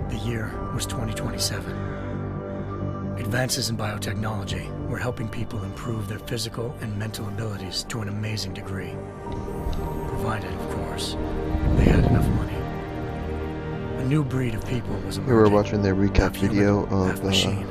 The year was 2027. Advances in biotechnology were helping people improve their physical and mental abilities to an amazing degree. Provided, of course, they had enough money. A new breed of people was emerging. We were watching their recap video of machine.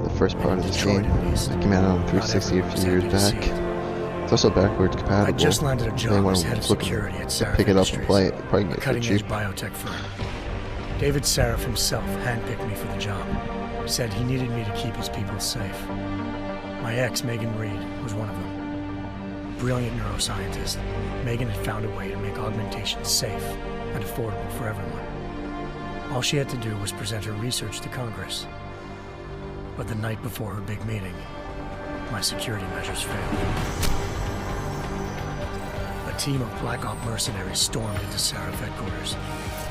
the first part of the Detroit, scene. at least. That came out on Not 360 a everyone was few years happy to see back. it. It's also backwards compatible. I just landed a If job anyone as head of was looking security at to Sarif pick it up and Industries, play it, probably can a get it for cutting-edge cheap. biotech firm. David Sarif himself handpicked me for the job. Said he needed me to keep his people safe. My ex, Megan Reed, was one of them. Brilliant neuroscientist, Megan had found a way to make augmentation safe and affordable for everyone. All she had to do was present her research to Congress. But the night before her big meeting, my security measures failed. A team of Black Op mercenaries stormed into Sarif headquarters,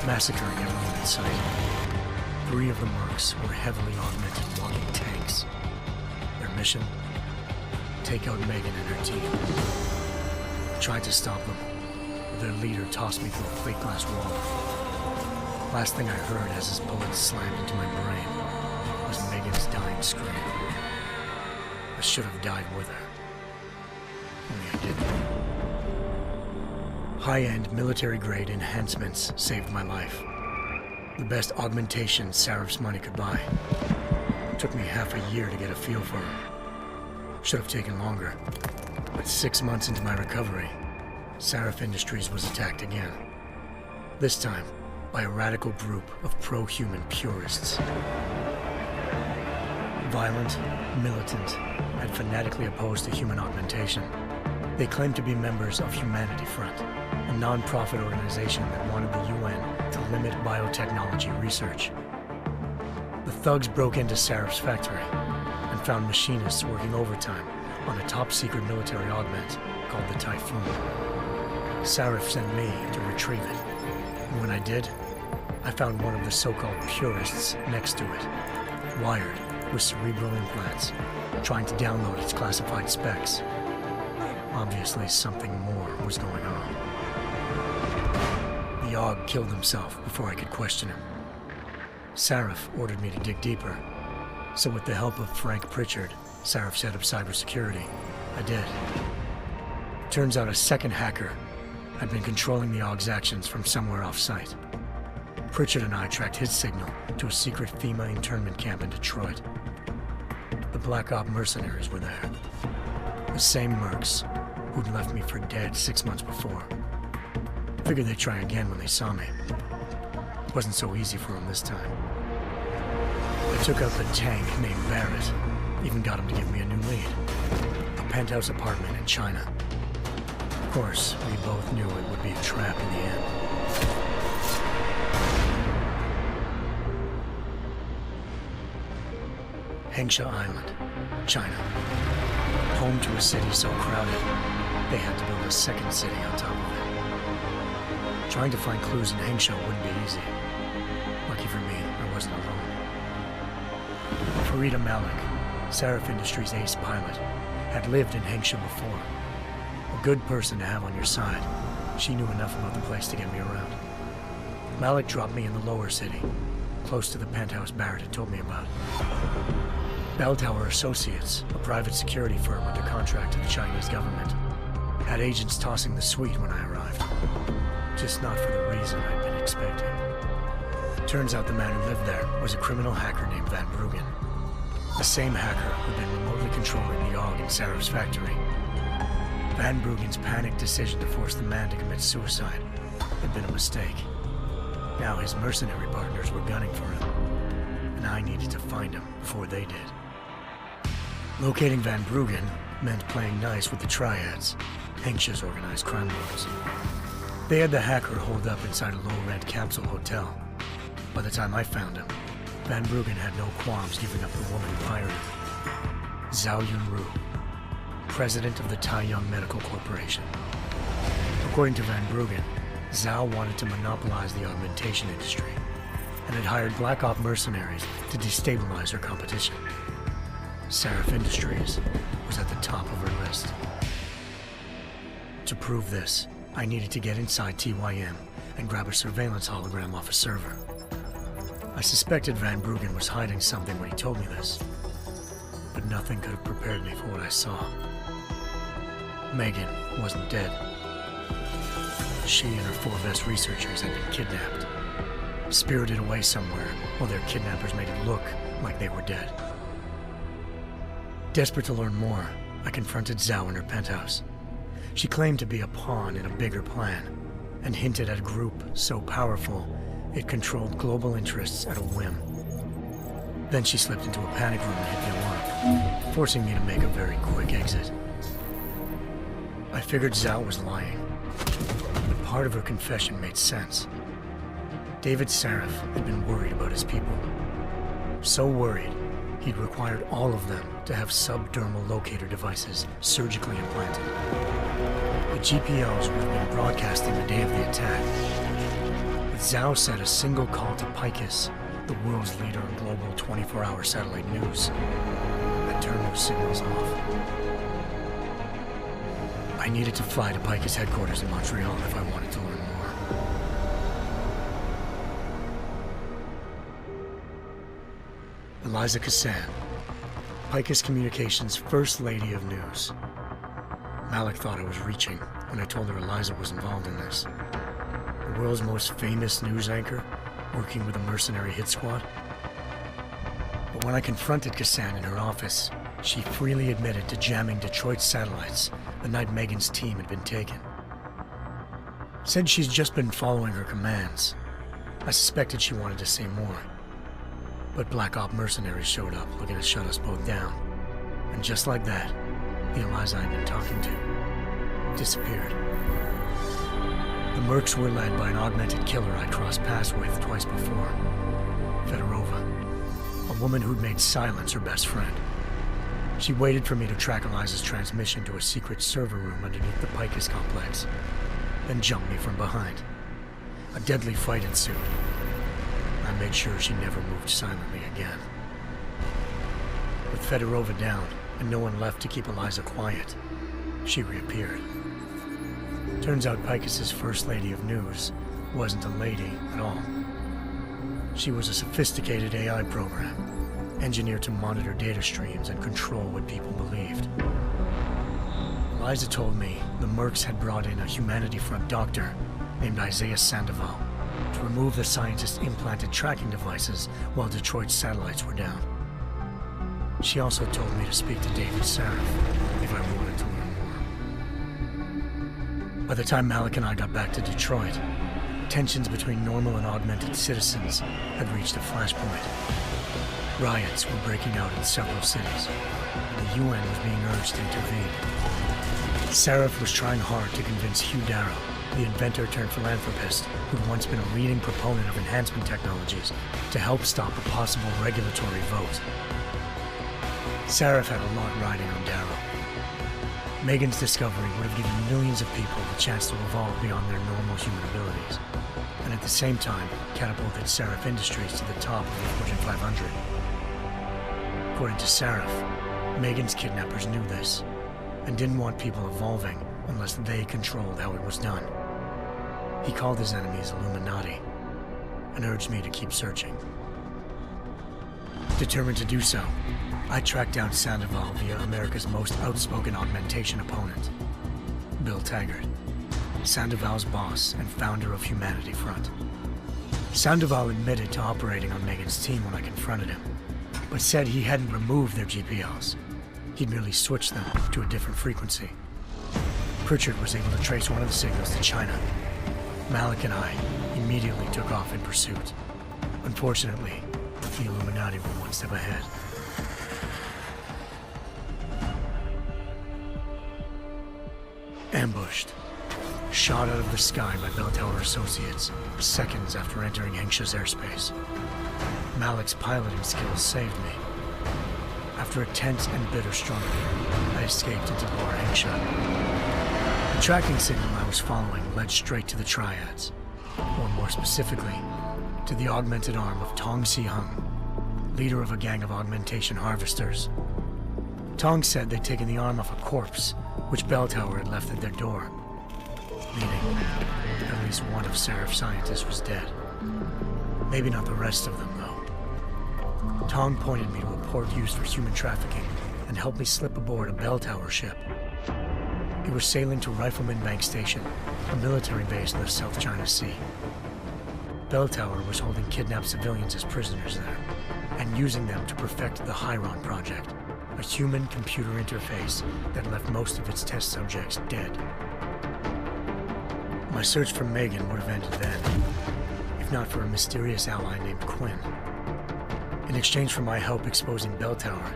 massacring everyone in sight. 3 of the mercs were heavily augmented walking tanks. Their mission? Take out Megan and her team. I tried to stop them, but their leader tossed me through a plate glass wall. Last thing I heard as his bullets slammed into my brain was Megan's dying scream. I should have died with her. Only I didn't. High-end military-grade enhancements saved my life. The best augmentation Sarif's money could buy. It took me half a year to get a feel for her. Should have taken longer. But 6 months into my recovery, Sarif Industries was attacked again. This time, by a radical group of pro-human purists. Violent, militant, and fanatically opposed to human augmentation. They claimed to be members of Humanity Front, a non-profit organization that wanted the UN to limit biotechnology research. The thugs broke into Sarif's factory and found machinists working overtime on a top-secret military augment called the Typhoon. Sarif sent me to retrieve it, and when I did, I found one of the so-called purists next to it, wired with cerebral implants, trying to download its classified specs. Obviously, something more was going on. The AUG killed himself before I could question him. Sarif ordered me to dig deeper, so with the help of Frank Pritchard, Sarif's head of cybersecurity, I did. Turns out a second hacker had been controlling the AUG's actions from somewhere off-site. Pritchard and I tracked his signal to a secret FEMA internment camp in Detroit. The Black Op mercenaries were there. The same mercs who'd left me for dead 6 months before. Figured they'd try again when they saw me. It wasn't so easy for them this time. I took out the tank named Barrett, even got him to give me a new lead. A penthouse apartment in China. Of course, we both knew it would be a trap in the end. Hengsha Island, China. Home to a city so crowded, they had to build a second city on top of it. Trying to find clues in Hengsha wouldn't be easy. Lucky for me, I wasn't alone. Farida Malik, Sarif Industries' ace pilot, had lived in Hengsha before. A good person to have on your side. She knew enough about the place to get me around. Malik dropped me in the lower city, close to the penthouse Barrett had told me about. Bell Tower Associates, a private security firm under contract to the Chinese government, had agents tossing the suite when I arrived. Just not for the reason I'd been expecting. Turns out the man who lived there was a criminal hacker named Van Bruggen. The same hacker who'd been remotely controlling the AUG in Sarif's factory. Van Bruggen's panicked decision to force the man to commit suicide had been a mistake. Now his mercenary partners were gunning for him, and I needed to find him before they did. Locating Van Bruggen meant playing nice with the Triads, Hengsha's organized crime lords. They had the hacker holed up inside a low-rent capsule hotel. By the time I found him, Van Bruggen had no qualms giving up the woman who hired him. Zhao Yunru, president of the Taiyang Medical Corporation. According to Van Bruggen, Zhao wanted to monopolize the augmentation industry and had hired Black Op mercenaries to destabilize her competition. Sarif Industries was at the top of her list. To prove this, I needed to get inside TYM and grab a surveillance hologram off a server. I suspected Van Bruggen was hiding something when he told me this, but nothing could have prepared me for what I saw. Megan wasn't dead. She and her 4 best researchers had been kidnapped, spirited away somewhere while their kidnappers made it look like they were dead. Desperate to learn more, I confronted Zhao in her penthouse. She claimed to be a pawn in a bigger plan, and hinted at a group so powerful it controlled global interests at a whim. Then she slipped into a panic room and hit the alarm, forcing me to make a very quick exit. I figured Zhao was lying, but part of her confession made sense. David Sarif had been worried about his people. So worried, he'd required all of them to have subdermal locator devices surgically implanted. The GPLs would have been broadcasting the day of the attack. But Zhao said a single call to Picus, the world's leader in global 24-hour satellite news, had turned those signals off. I needed to fly to Picus headquarters in Montreal if I wanted to learn more. Eliza Cassan, Picus Communications' First Lady of News. Malik thought I was reaching when I told her Eliza was involved in this. The world's most famous news anchor, working with a mercenary hit squad. But when I confronted Cassan in her office, she freely admitted to jamming Detroit's satellites the night Megan's team had been taken. Said she's just been following her commands. I suspected she wanted to say more. But Black Op mercenaries showed up looking to shut us both down. And just like that, the Eliza I'd been talking to disappeared. The Mercs were led by an augmented killer I crossed paths with twice before, Fedorova, a woman who'd made silence her best friend. She waited for me to track Eliza's transmission to a secret server room underneath the Picus complex, then jumped me from behind. A deadly fight ensued. I made sure she never moved silently again. With Fedorova down and no one left to keep Eliza quiet, she reappeared. Turns out Picus's First Lady of News wasn't a lady at all. She was a sophisticated AI program, engineered to monitor data streams and control what people believed. Eliza told me the Mercs had brought in a Humanity Front doctor named Isaiah Sandoval to remove the scientist's implanted tracking devices while Detroit's satellites were down. She also told me to speak to David Sarif if I wanted to learn more. By the time Malik and I got back to Detroit, tensions between normal and augmented citizens had reached a flashpoint. Riots were breaking out in several cities, and the UN was being urged to intervene. Sarif was trying hard to convince Hugh Darrow, the inventor-turned-philanthropist who'd once been a leading proponent of enhancement technologies, to help stop a possible regulatory vote. Sarif had a lot riding on Darrow. Megan's discovery would have given millions of people the chance to evolve beyond their normal human abilities, and at the same time catapulted Sarif Industries to the top of the Fortune 500. According to Sarif, Megan's kidnappers knew this, and didn't want people evolving unless they controlled how it was done. He called his enemies Illuminati, and urged me to keep searching. Determined to do so, I tracked down Sandoval via America's most outspoken augmentation opponent, Bill Taggart, Sandoval's boss and founder of Humanity Front. Sandoval admitted to operating on Megan's team when I confronted him, but said he hadn't removed their GPLs. He'd merely switched them to a different frequency. Pritchard was able to trace one of the signals to China. Malik and I immediately took off in pursuit. Unfortunately, the Illuminati were one step ahead. Ambushed. Shot out of the sky by Bell Tower Associates, seconds after entering Hengsha's airspace. Malik's piloting skills saved me. After a tense and bitter struggle, I escaped into Lower Hengsha. The tracking signal I was following led straight to the Triads, or more specifically, to the augmented arm of Tong Si-hung, leader of a gang of augmentation harvesters. Tong said they'd taken the arm off a corpse, which Bell Tower had left at their door, meaning at least one of Sarif's scientists was dead. Maybe not the rest of them, though. Tong pointed me to a port used for human trafficking and helped me slip aboard a bell tower ship. We were sailing to Rifleman Bank Station, a military base in the South China Sea. Bell Tower was holding kidnapped civilians as prisoners there, and using them to perfect the Hyron Project, a human-computer interface that left most of its test subjects dead. My search for Megan would have ended then, if not for a mysterious ally named Quinn. In exchange for my help exposing Bell Tower,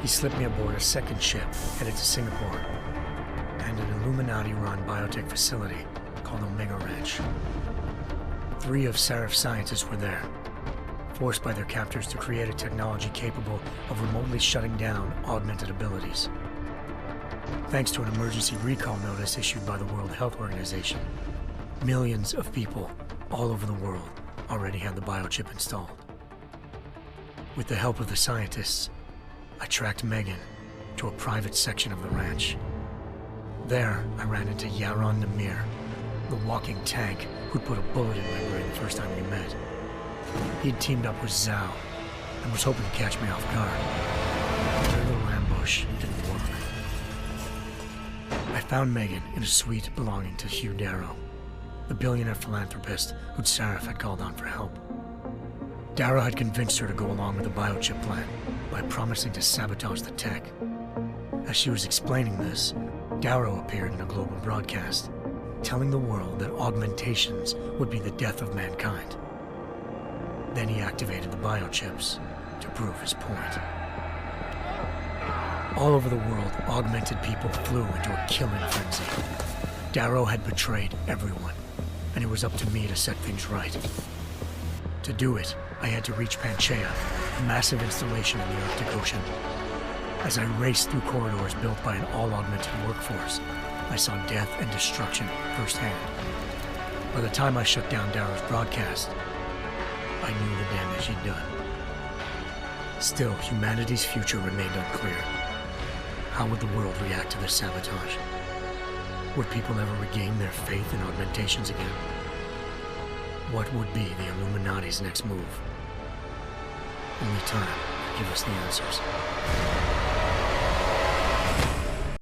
he slipped me aboard a second ship headed to Singapore and an Illuminati-run biotech facility called Omega Ranch. 3 of Seraph's scientists were there, forced by their captors to create a technology capable of remotely shutting down augmented abilities. Thanks to an emergency recall notice issued by the World Health Organization, millions of people all over the world already had the biochip installed. With the help of the scientists, I tracked Megan to a private section of the ranch. There, I ran into Yaron Namir, the walking tank who'd put a bullet in my brain the first time we met. He'd teamed up with Zhao and was hoping to catch me off guard. Their little ambush didn't work. I found Megan in a suite belonging to Hugh Darrow, the billionaire philanthropist who'd Seraph had called on for help. Darrow had convinced her to go along with the biochip plan by promising to sabotage the tech. As she was explaining this, Darrow appeared in a global broadcast, telling the world that augmentations would be the death of mankind. Then he activated the biochips to prove his point. All over the world, augmented people flew into a killing frenzy. Darrow had betrayed everyone, and it was up to me to set things right. To do it, I had to reach Panchaea, a massive installation in the Arctic Ocean. As I raced through corridors built by an all-augmented workforce, I saw death and destruction firsthand. By the time I shut down Darrow's broadcast, I knew the damage he'd done. Still, humanity's future remained unclear. How would the world react to this sabotage? Would people ever regain their faith in augmentations again? What would be the Illuminati's next move? Only time could give us the answers.